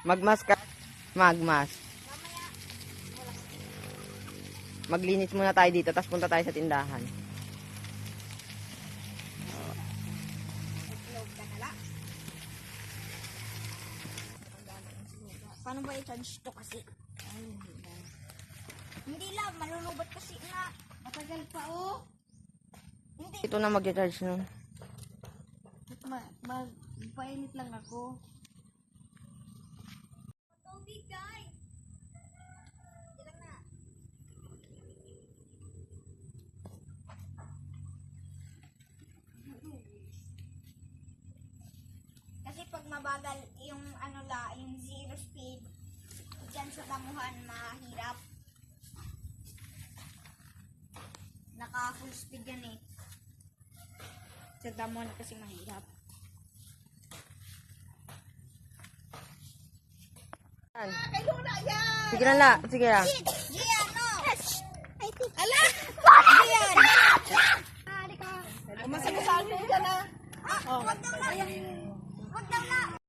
Magmas ka. Magmas. Maglinis muna tayo dito, tapos punta tayo sa tindahan. Paano ba i-charge to kasi? Hindi lang, malulubat kasi nga. Matagal pa oh. Hindi. Ito na mag-charge nun. Magpainit lang ako. Tubig guys. Ilang na. Kasi pag mabagal yung ano la, yung zero speed, dyan sa damuhan mahirap. Naka full speed yan eh. Sa damuhan kasi mahirap. Yan. Kayo na yan! Sige na la. Sige lang. Gia!